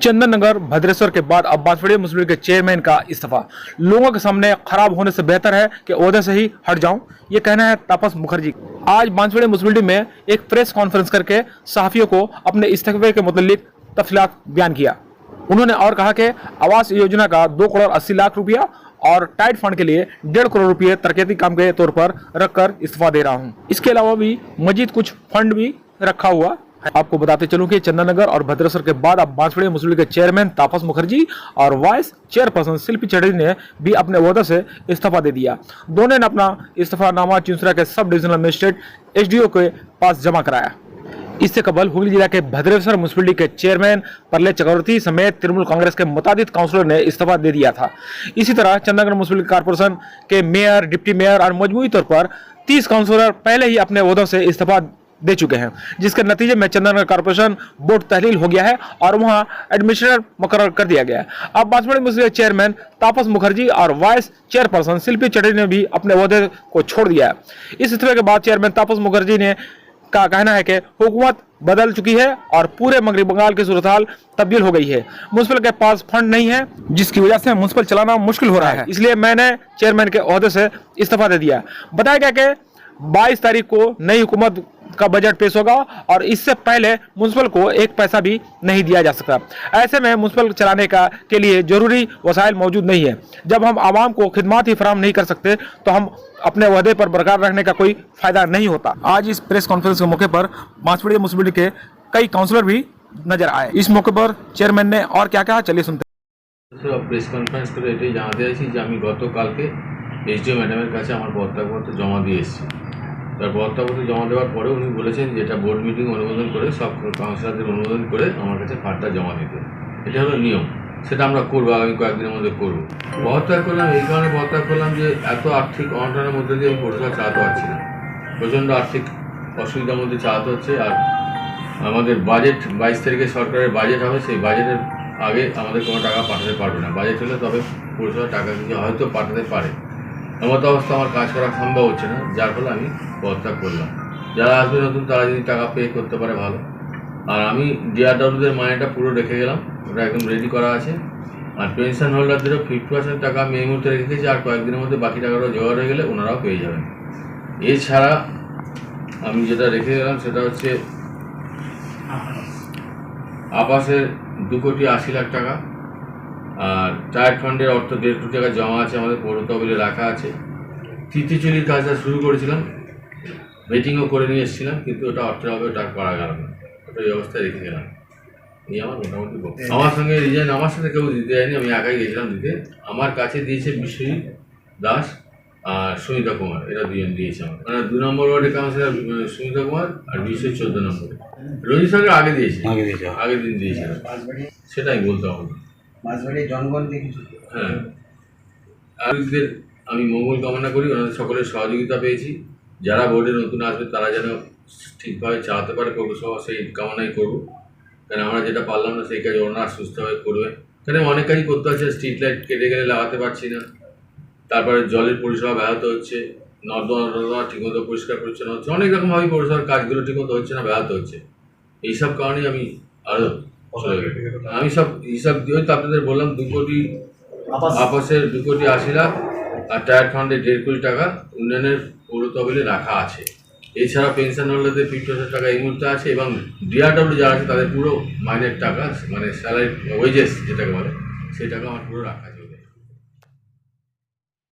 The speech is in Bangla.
चंदन नगर भद्रेश्वर के बाद अब बांसवाड़ा मुस्लिम लीग के चेयरमैन का इस्तीफा। लोगों के सामने खराब होने से बेहतर है कि ओहदे से ही हट जाऊं, ये कहना है तापस मुखर्जी। आज बांसवाड़ा मुस्लिम लीग में एक प्रेस कॉन्फ्रेंस करके सहाफियों को अपने इस्तीफे के मुतालिक तफसीलात बयान किया। उन्होंने और कहा कि आवास योजना का 2 करोड़ 80 लाख रुपया और टाइट फंड के लिए 1.5 करोड़ रुपये तरक्याती काम के तौर पर रखकर इस्तीफा दे रहा हूं। इसके अलावा भी मजीद कुछ फंड भी रखा हुआ है। आपको बताते चलूं कि चंदन नगर और भद्रेश्वर के बाद अब बांसवाड़ा मुस्लिम लीग के चेयरमैन तापस मुखर्जी और वाइस चेयरपर्सन शिल्पी चटर्जी ने भी अपने ओहदे से इस्तीफा दे दिया। दोनों ने अपना इस्तीफानामा चिंसरा के सब डिविजनल मजिस्ट्रेट एसडीओ के पास जमा कराया। इससे कबल हुगली जिला के भद्रेश्वर मुस्लिम लीग के चेयरमैन प्रलय चक्रवर्ती समेत तृणमूल कांग्रेस के मुतादिद काउंसिलर ने इस्तीफा दे दिया था। इसी तरह चंदननगर मुस्लिम लीग कारपोरेशन के मेयर, डिप्टी मेयर और मजमूई तौर पर 30 काउंसिलर पहले ही अपने ओहदों से इस्तीफा दे चुके हैं, जिसके नतीजे में चंदननगर कारपोरेशन बोर्ड तहलील हो गया है और वहां एडमिनिस्ट्रेटर मुकर्रर कर दिया गया है। अब बांसवाड़ा मुस्लिम लीग चेयरमैन तापस मुखर्जी और वाइस चेयरपर्सन शिल्पी चटर्जी ने भी अपने ओहदे को छोड़ दिया है। इस इस्तीफे के बाद चेयरमैन तापस मुखर्जी ने का कहना है कि हुकूमत बदल चुकी है और पूरे मगरबी बंगाल की सूरत हाल तब्दील हो गई है। म्युनिसिपल के पास फंड नहीं है, जिसकी वजह से म्युनिसिपल चलाना मुश्किल हो रहा है। इसलिए मैंने चेयरमैन के ओहदे से इस्तीफा दे दिया। बताया गया कि 22 तारीख को नई हुकूमत का बजट पेश होगा और इससे पहले म्युनिसिपल को एक पैसा भी नहीं दिया जा सकता। ऐसे में म्युनिसिपल चलाने के लिए जरूरी वसाइल मौजूद नहीं है। जब हम आवाम को खिदमत ही फराहम नहीं कर सकते तो हम अपने वहदे पर बरकरार रहने का कोई फायदा नहीं होता। आज इस प्रेस कॉन्फ्रेंस के मौके पर बांसवाड़ा मुस्लिम लीग के कई काउंसलर भी नजर आए। इस मौके पर चेयरमैन ने और क्या कहा, चलिए सुनते हैं। प्रेस कॉन्फ्रेंस করে এটাই জানাতে চাইছি যে আমি গতকালকে এসডিও ম্যাডামের কাছে আমার পদত্যাগপত্র জমা দিয়ে এসেছি। তার পদত্যাগপত্র জমা দেওয়ার পরে উনি বলেছেন যে এটা বোর্ড মিটিং অনুমোদন করে সব কাউন্সিলরদের অনুমোদন করে আমার কাছে ফান্ডটা জমা দিতে। এটা হলো নিয়ম, সেটা আমরা করবো, আগামী কয়েকদিনের মধ্যে করবো। পদত্যাগ করলাম এই কারণে পদত্যাগ করলাম যে এত আর্থিক অনটনের মধ্যে দিয়ে আমি পৌরসভা চালাতে পারছি না। প্রচণ্ড আর্থিক অসুবিধার মধ্যে চালাতে হচ্ছে। আর আমাদের বাজেট 22 তারিখে সরকারের বাজেট হবে, সেই বাজেটের আগে আমাদের কোনো টাকা পাঠাতে পারবে না। বাজেট হলে তবে পৌরসভা টাকা কিছু হয়তো পাঠাতে পারে। এমত অবস্থা আমার কাজ করা সম্ভব হচ্ছে না, যার ফলে আমি পদত্যাগ করলাম। যারা আসবে নতুন তারা যদি টাকা পে করতে পারে ভালো। আর আমি ডিআরডব্লিউদের মাইনেটা পুরো রেখে গেলাম, ওটা একদম রেডি করা আছে। আর পেনশন হোল্ডারদেরও 50% টাকা আমি এই মুহূর্তে রেখে গেছি। আর কয়েকদিনের মধ্যে বাকি টাকাটা জোগাড় হয়ে গেলে ওনারাও পেয়ে যাবেন। এছাড়া আমি যেটা রেখে গেলাম সেটা হচ্ছে আবাসের 2 কোটি 80 লাখ টাকা আর টায়ার ফান্ডের অর্থ 1.5 কোটি টাকা জমা আছে, আমাদের পৌর তহবিলে রাখা আছে। তৃতীয়চুরির কাজটা শুরু করেছিলাম, মিটিংও করে নিয়ে এসেছিলাম, কিন্তু ওটা অর্থের অভাবে ওটা করা গেল না। ওটা এই অবস্থায় রেখে গেলাম। এই আমার মোটামুটি আমার সঙ্গে রিজাইন আমার সাথে কেউ দিতে যায়নি, আমি একাই গেছিলাম দিতে। আমার কাছে দিয়েছে বিশ্বজিৎ দাস আর সুমিতা কুমার, এরা দুজন দিয়েছে আমার। মানে 2 নম্বর ওয়ার্ডের কাউন্সিলর সুমিতা কুমার আর বিশ্বজিৎ 14 নম্বরে। রঞ্জিত সরকার আগে দিয়েছে, আগের দিন দিয়েছে, সেটাই বলতে হবে। হ্যাঁ, আমি মঙ্গল কামনা করি, ওনাদের সকলের সহযোগিতা পেয়েছি। যারা বোর্ডে নতুন আসবে তারা যেন ঠিকভাবে চালাতে পারে পৌরসভা, সেই কামনাই করবো। কারণ আমরা যেটা পারলাম না সেই কাজ ওনারা সুস্থভাবে করবে। কারণ অনেক কাজই করতে হচ্ছে, স্ট্রিট লাইট কেটে গেলে লাগাতে পারছি না। তারপরে জলের পরিষেবা ব্যাহত হচ্ছে, নর্দমা ঠিকমতো পরিষ্কার পরিচ্ছন্ন হচ্ছে, অনেক রকমভাবে পৌরসভার কাজগুলো ঠিকমতো হচ্ছে না, ব্যাহত হচ্ছে। এইসব কারণেই আমি আরও আমি সব হিসাব দিয়ে তো আপনাদের বললাম 2 কোটি আবাসের 2 কোটি 80 লাখ আর টায়ার ফান্ডে 1.5 কোটি টাকা উন্নয়নের পৌর তহবিলে রাখা আছে। এছাড়া পেনশন হোল্ডারদের 50% টাকা এই মুহূর্তে আছে এবং ডিআরডব্লিউ যারা আছে তাদের পুরো মাইনের টাকা, মানে স্যালারি ওয়েজেস যেটাকে বলে, সেই টাকা আমার পুরো রাখা আছে।